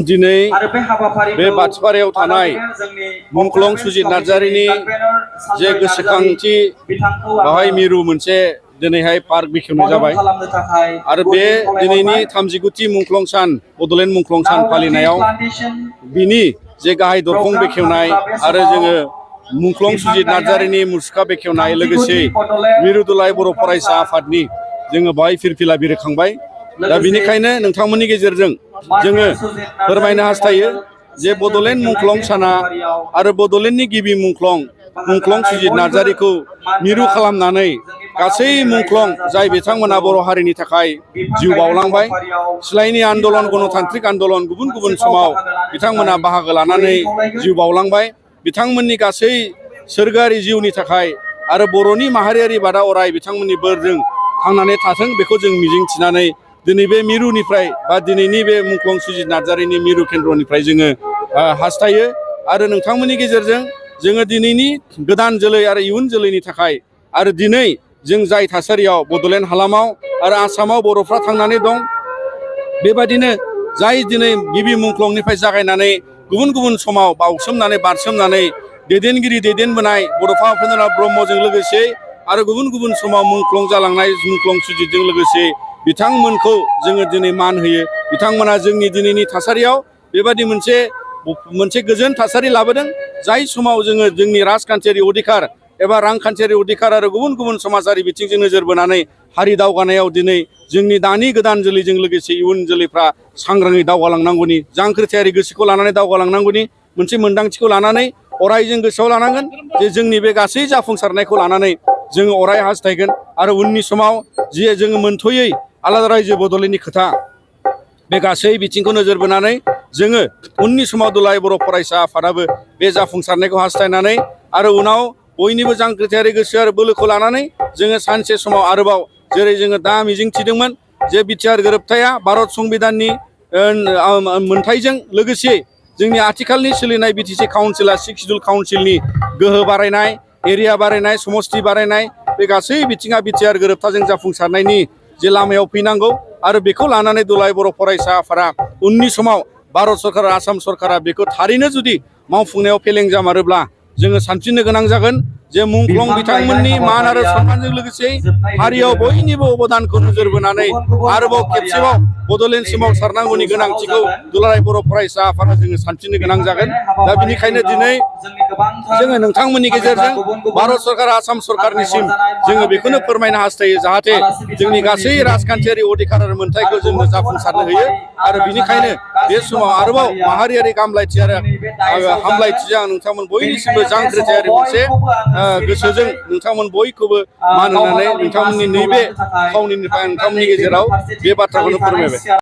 दिनै बे बाथिपारायाव थानाय मुंख्लं सुजित नार्जारिनि जे गोसोखांथि बेवहाय मिरु मोनसे दिनैहाय पार्क बेखेवनाय जाबाय आरो बे दिनैनि 39थि मुंख्लं सान बड'लेण्ड मुंख्लं सान फालिनायाव बिनि जे गाहाय दरखं बेखेवनाय आरो जोङो मुंख्लं सुजित नार्जारिनि मुसुखा बेखेवनाय लोगोसे मिरु दुलाराय बर' फरायसा आफादनि जोङो बेवहाय फिरफिला बिरखांबाय। दा बिनिखायनो नोंथांमोननि गेजेरजों जोङो फोरमायनो हास्थायो जे बड'लेण्ड मुंख्लं साना आरो बड'लेण्डनि गिबि मुंख्लं सुजित नार्जारिखौ मिरु खालामनानै गासै मुंख्लं जाय बिथांमोना बर' हारिनि थाखाय जिउ बावलांबाय, सिलायनि आन्दलन गणतान्त्रिक आन्दलन गुबुन गुबुन समाव बिथांमोना बाहागो लानानै जिउ बावलांबाय। बिथांमोननि गासै सोरगोआरि जिउनि थाखाय आरो बर'नि माहारियारि बादा अराय बिथांमोननि बोरजों थांनानै थाथों बेखौ जों मिजिंथिनानै दिनै बे मिरुनिफ्राय बा दिनैनि बे मुंख्लं सुजित नार्जारिनि मिरु केन्द्रनिफ्राय जोङो हास्थायो आरो नोंथांमोननि गेजेरजों जोङो दिनैनि गोदान जोलै आरो इयुन जोलैनि थाखाय आरो दिनै जों जाय थासारियाव बड'लेण्ड हालामाव आरो आसामाव बर'फ्रा थांनानै दं, बेबादिनो जाय दिनै गिबि मुंख्लंनिफ्राय जागायनानै गुबुन गुबुन समाव बारसोमनानै दैदेनगिरि दैदेनबोनाय बड'फा उपेन्द्रनाथ ब्रह्मजों लोगोसे आरो गुबुन गुबुन समाव मुंख्लं जालांनाय मुंख्लं सुजितजों लोगोसे बिथांमोनखौ जोङो दिनै मान होयो। बिथांमोना जोंनि दिनैनि थासारियाव बेबादि मोनसे गोजोन थासारि लाबोदों, जाय समाव जोङो जोंनि राजखान्थियारि अधिकार एबा रांखान्थियारि अधिकार आरो गुबुन गुबुन समाजारि बिथिंजों नोजोर बोनानै हारि दावगानायाव दिनै जोंनि दानि गोदान जोलैजों लोगोसे इयुन जोलैफ्रा सांग्राङै दावगालांनांगौनि, जांख्रिथायारि गोसोखौ लानानै दावगालांनांगौनि मोनसे मोन्दांथिखौ लानानै अराय जों गोसोआव लानांगोन जे जोंनि बे गासै जाफुंसारनायखौ लानानै जोङो अराय हास्थायगोन आरो उननि समाव जे जोङो मोनथ'यै आलादा रायजो बड'लेण्डनि खोथा बे गासै बिथिंखौ नोजोर बोनानै जोङो उननि समाव दुलाराय बर' फरायसा आफादाबो बे जाफुंसारनायखौ हास्थायनानै आरो उनाव बयनिबो जांख्रिथायारि गोसो आरो बोलोखौ लानानै जोङो सानसे समाव आरोबाव जेरै जोङो दा मिजिंथिदोंमोन जे बिटिआर गोरोबथाया भारत संबिधाननि मोनथाइजों लोगोसे जोंनि आथिखालनि सोलिनाय बिटिसि काउन्सिला 6 सिडुल काउन्सिलनि गोहो बारायनाय, एरिया बारायनाय, समस्ति बारायनाय बे गासै बिथिङा बिटिआर गोरोबथाजों जाफुंसारनायनि जे लामायाव फैनांगौ आरो बेखौ लानानै दुलाराय बर' फरायसा आफादा उननि समाव भारत सरकार आसाम सरकारा बेखौ थारैनो जुदि मावफुंनायाव फेलें जामारोब्ला जोङो सानफिननो गोनां जागोन जे मुंख्लं बिथांमोननि मान आरो सन्मानजों लोगोसे हारियाव बयनिबो अबदानखौ नोजोर बोनानै आरोबाव खेबसेबाव बड'लेण्ड सोमावसारनांगौनि गोनांथिखौ दुलाराय बर' फरायसा आफादा जोङो सानफिननो गोनां जागोन। दा बिनिखायनो दिनै जोङो नोंथांमोननि गेजेरजों भारत सरकार आसाम सरकारनिसिम जोङो बेखौनो फोरमायनो हास्थायो जाहाथे जोंनि गासै राजखान्थियारि अधिकार आरो मोन्थाइखौ जोंनो जाफुंसारनो होयो आरो बिनिखायनो बे समाव आरोबाव माहारियारि गामलायथि आरो हामलायथिजों नोंथांमोन बयनिसिमबो जांख्रिथायारि मोनसे गोसोजों नोंथांमोन बयखौबो मान होनानै नोंथांमोननि नैबे खावनिनिफ्राय नोंथांमोननि गेजेराव बे बाथ्राखौनो फोरमायबाय।